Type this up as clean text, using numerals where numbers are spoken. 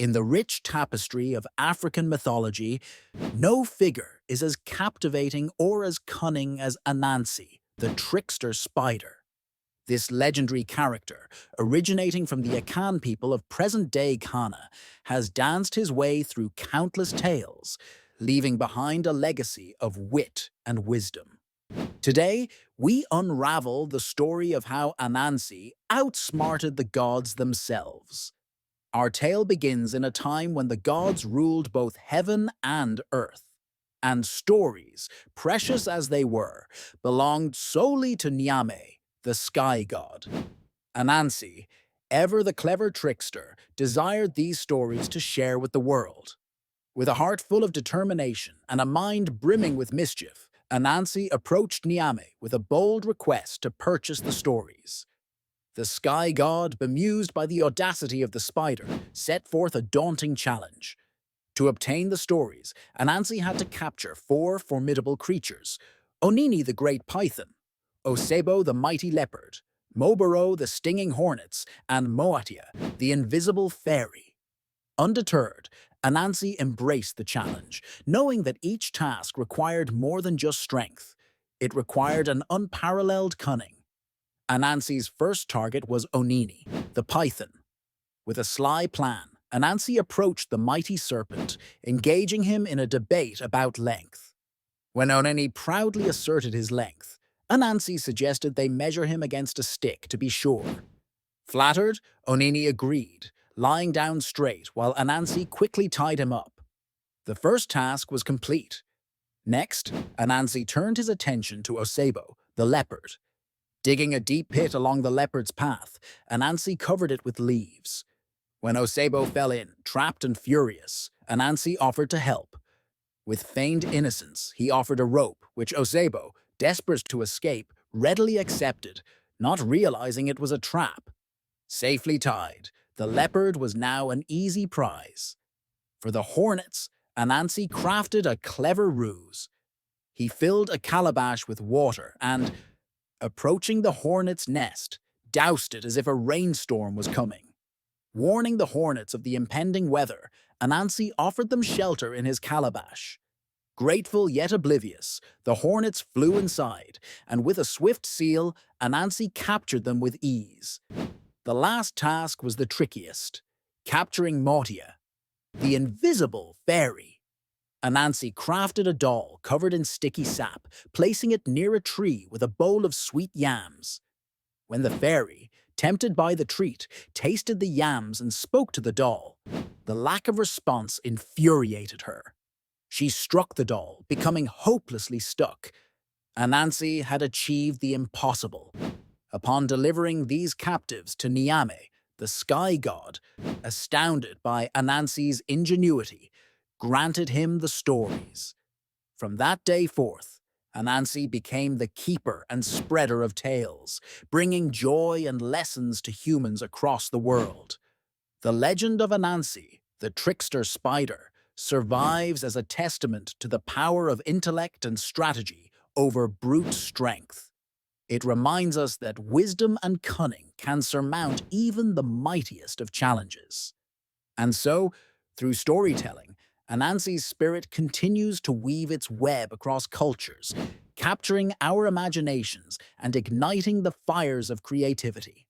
In the rich tapestry of African mythology, no figure is as captivating or as cunning as Anansi, the trickster spider. This legendary character, originating from the Akan people of present-day Ghana, has danced his way through countless tales, leaving behind a legacy of wit and wisdom. Today, we unravel the story of how Anansi outsmarted the gods themselves. Our tale begins in a time when the gods ruled both heaven and earth, and stories, precious as they were, belonged solely to Nyame, the sky god. Anansi, ever the clever trickster, desired these stories to share with the world. With a heart full of determination and a mind brimming with mischief, Anansi approached Nyame with a bold request to purchase the stories. The sky god, bemused by the audacity of the spider, set forth a daunting challenge. To obtain the stories, Anansi had to capture four formidable creatures: Onini the great python, Osebo the mighty leopard, Moboro the stinging hornets, and Moatia the invisible fairy. Undeterred, Anansi embraced the challenge, knowing that each task required more than just strength. It required an unparalleled cunning. Anansi's first target was Onini, the python. With a sly plan, Anansi approached the mighty serpent, engaging him in a debate about length. When Onini proudly asserted his length, Anansi suggested they measure him against a stick to be sure. Flattered, Onini agreed, lying down straight while Anansi quickly tied him up. The first task was complete. Next, Anansi turned his attention to Osebo, the leopard. Digging a deep pit along the leopard's path, Anansi covered it with leaves. When Osebo fell in, trapped and furious, Anansi offered to help. With feigned innocence, he offered a rope, which Osebo, desperate to escape, readily accepted, not realizing it was a trap. Safely tied, the leopard was now an easy prize. For the hornets, Anansi crafted a clever ruse. He filled a calabash with water and, approaching the hornet's nest, doused it as if a rainstorm was coming. Warning the hornets of the impending weather, Anansi offered them shelter in his calabash. Grateful yet oblivious, the hornets flew inside, and with a swift seal, Anansi captured them with ease. The last task was the trickiest: capturing Motia, the invisible fairy. Anansi crafted a doll covered in sticky sap, placing it near a tree with a bowl of sweet yams. When the fairy, tempted by the treat, tasted the yams and spoke to the doll, the lack of response infuriated her. She struck the doll, becoming hopelessly stuck. Anansi had achieved the impossible. Upon delivering these captives to Nyame, the sky god, astounded by Anansi's ingenuity, granted him the stories. From that day forth, Anansi became the keeper and spreader of tales, bringing joy and lessons to humans across the world. The legend of Anansi, the trickster spider, survives as a testament to the power of intellect and strategy over brute strength. It reminds us that wisdom and cunning can surmount even the mightiest of challenges. And so, through storytelling, Anansi's spirit continues to weave its web across cultures, capturing our imaginations and igniting the fires of creativity.